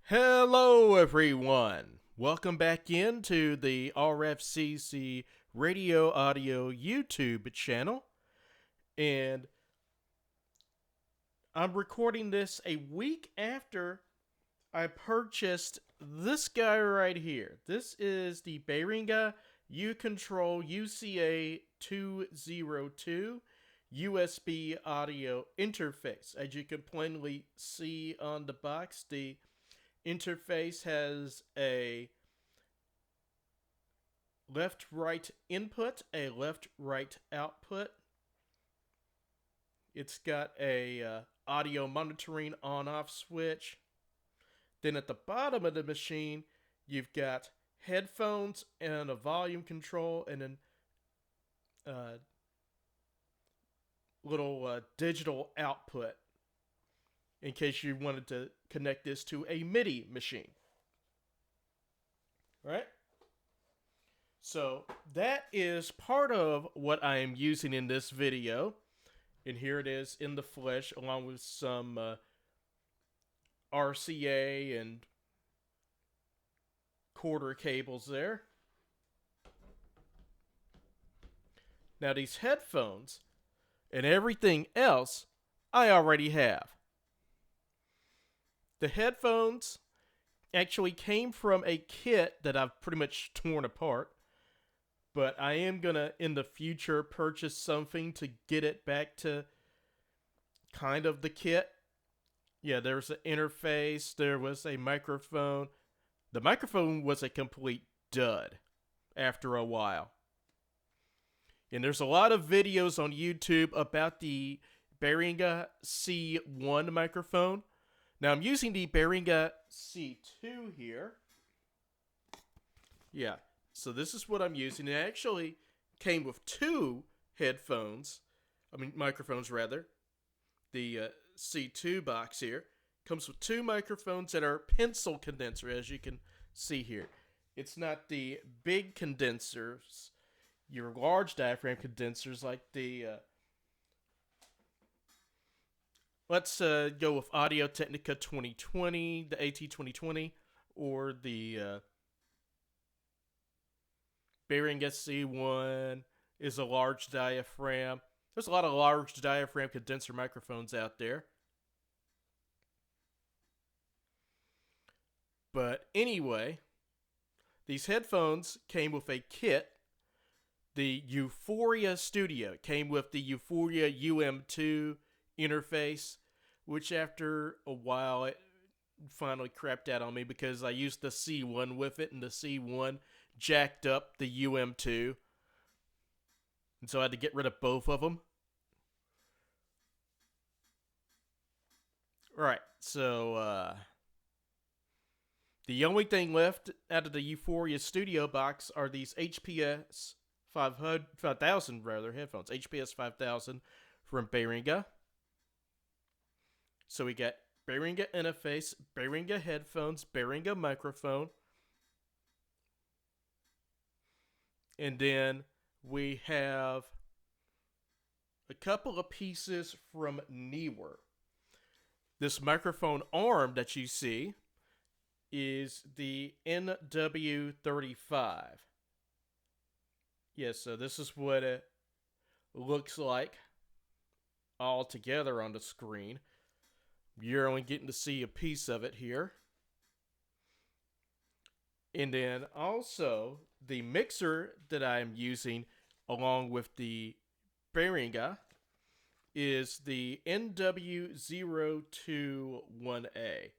Hello, everyone. Welcome back into the RFCC Radio Audio YouTube channel. And I'm recording this a week after I purchased this guy right here. This is the Behringer U-Control UCA 202 USB audio interface. As you can plainly see on the box, the interface has a left-right input, a left-right output. It's got a audio monitoring on-off switch. Then at the bottom of the machine, you've got headphones and a volume control and then little digital output in case you wanted to connect this to a MIDI machine. Right? So that is part of what I am using in this video. And here it is in the flesh along with some RCA and quarter cables there. Now these headphones and everything else I already have. The headphones actually came from a kit that I've pretty much torn apart. But I am going to, in the future, purchase something to get it back to kind of the kit. Yeah, there was an interface. There was a microphone. The microphone was a complete dud after a while. And there's a lot of videos on YouTube about the Behringer C1 microphone. Now, I'm using the Behringer C2 here. Yeah. So this is what I'm using. It actually came with two microphones rather. The C2 box here comes with two microphones that are pencil condenser, as you can see here. It's not the big condensers, your large diaphragm condensers like the... let's go with Audio Technica 2020, the AT2020, or the... Behringer C1 is a large diaphragm. There's a lot of large diaphragm condenser microphones out there. But anyway, these headphones came with a kit. The Euphoria Studio came with the Euphoria UM2 interface, which after a while it finally crapped out on me because I used the C1 with it, and the C1 jacked up the UM2, and so I had to get rid of both of them. Right, so the only thing left out of the Euphoria Studio box are these HPS 5000 headphones. HPS 5000 from Behringer. So we got Behringer interface, Behringer headphones, Behringer microphone. And then we have a couple of pieces from Neewer. This microphone arm that you see is the NW35. Yes, so this is what it looks like all together on the screen. You're only getting to see a piece of it here. And then also the mixer that I'm using along with the Behringer is the NW021A.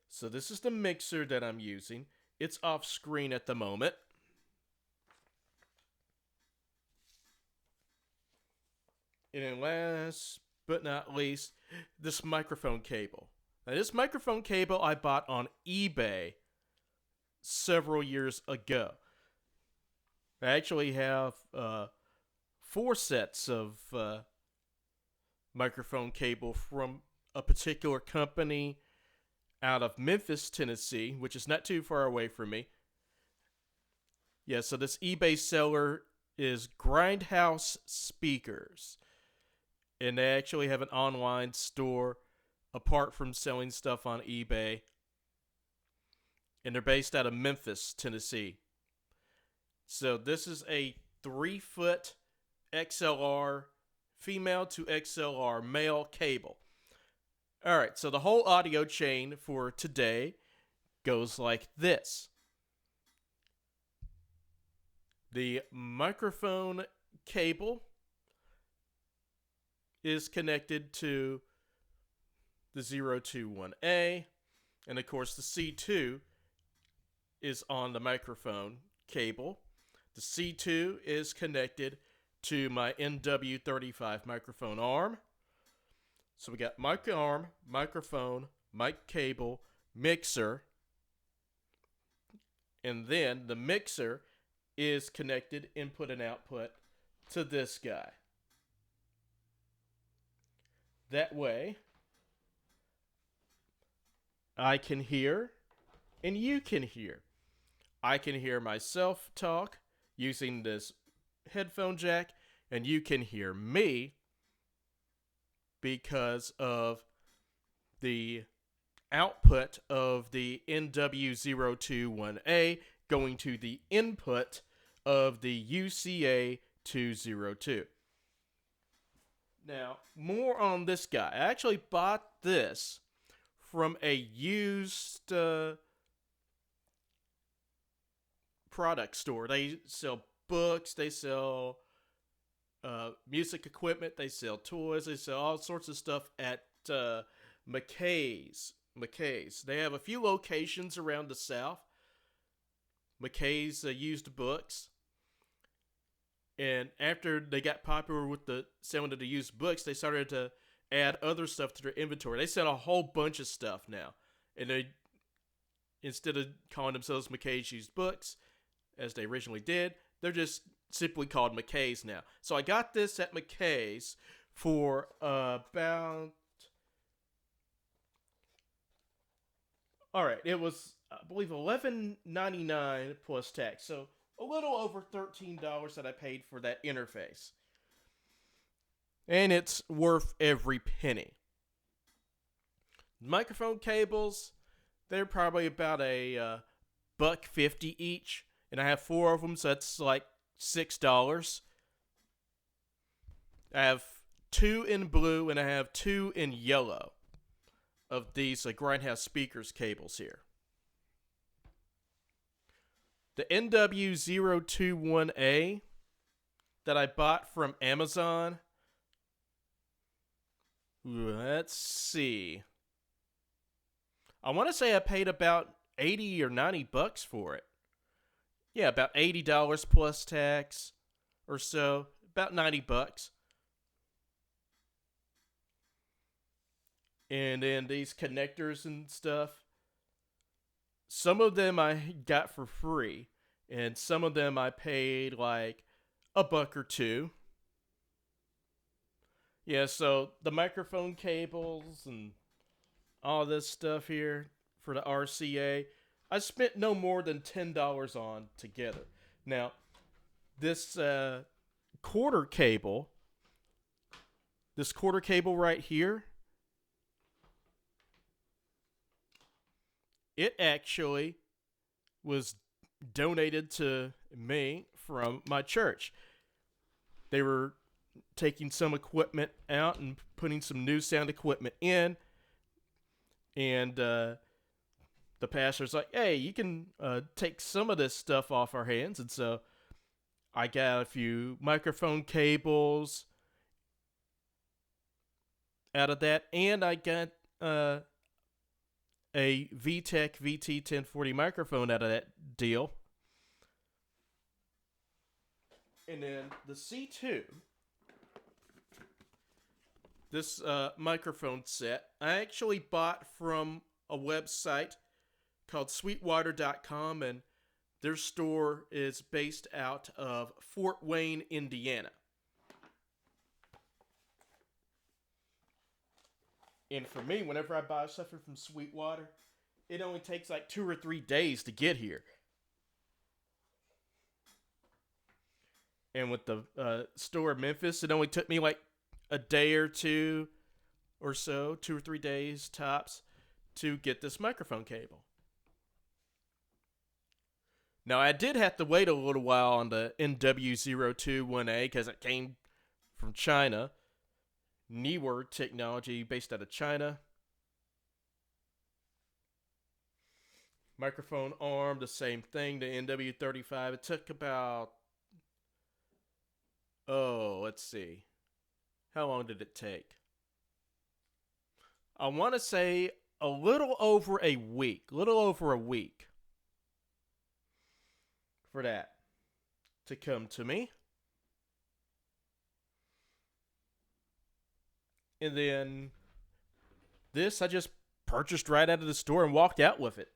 So this is the mixer that I'm using. It's off screen at the moment. And then last but not least, this microphone cable. Now this microphone cable I bought on eBay several years ago. I actually have 4 sets of microphone cable from a particular company out of Memphis, Tennessee, which is not too far away from me. Yeah, so this eBay seller is Grindhouse Speakers. And they actually have an online store apart from selling stuff on eBay. and they're based out of Memphis, Tennessee. So this is a 3-foot XLR female to XLR male cable. All right, so the whole audio chain for today goes like this. The microphone cable is connected to the 021A, and of course the C2 is on the microphone cable. The C2 is connected to my NW35 microphone arm. So we got mic arm, microphone, mic cable, mixer, and then the mixer is connected input and output to this guy. That way, I can hear and you can hear. I can hear myself talk using this headphone jack, and you can hear me because of the output of the NW021A going to the input of the UCA202. Now, more on this guy. I actually bought this from a used product store. They sell books, they sell music equipment, they sell toys, they sell all sorts of stuff at McKay's. They have a few locations around the South. McKay's used books. And after they got popular with the selling of the used books, they started to add other stuff to their inventory. They sell a whole bunch of stuff now. And they, instead of calling themselves McKay's Used Books, as they originally did, they're just simply called McKay's now. So I got this at McKay's for about... Alright, it was, I believe, $11.99 plus tax. So a little over $13 that I paid for that interface. And it's worth every penny. Microphone cables, they're probably about a $1.50 each. And I have 4 of them, so that's like $6. I have 2 in blue and I have 2 in yellow of these Grindhouse speakers cables here. The NW021A that I bought from Amazon, let's see. I want to say I paid about 80 or 90 bucks for it. Yeah, about $80 plus tax or so, about 90 bucks. And then these connectors and stuff, some of them I got for free, and some of them I paid like $1 or $2. Yeah, so the microphone cables and all this stuff here for the RCA, I spent no more than $10 on together. Now, this quarter cable right here, it actually was donated to me from my church. They were taking some equipment out and putting some new sound equipment in. And the pastor's like, hey, you can take some of this stuff off our hands. And so I got a few microphone cables out of that. And I got a VTech VT1040 microphone out of that deal. And then the C2, this microphone set, I actually bought from a website called sweetwater.com, and their store is based out of Fort Wayne, Indiana. And for me, whenever I buy something from Sweetwater, it only takes like 2 or 3 days to get here. And with the store in Memphis, it only took me like a day or two or so, 2 or 3 days tops, to get this microphone cable. Now, I did have to wait a little while on the NW021A because it came from China. Newer technology based out of China. Microphone arm, the same thing. The NW35. It took about, let's see. How long did it take? I want to say a little over a week. For that to come to me. And then this I just purchased right out of the store and walked out with it.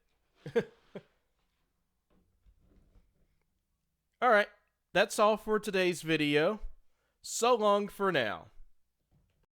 All right, that's all for today's video. So long for now.